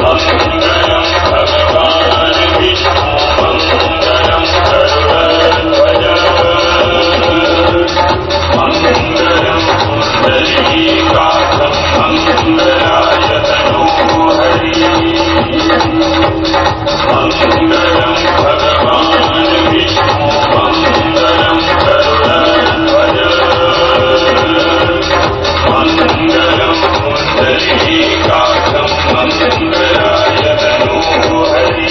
मङ्गलं भगवान् विष्णु मङ्गलं गरुडध्वज मङ्गलं पुण्डरीकाक्षं मङ्गलाय तनोहरि मङ्गलं भगवान् विष्णु मङ्गलं गरुडध्वज मङ्गलं पुण्डरीकाक्षं मङ्गलाय तनोहरि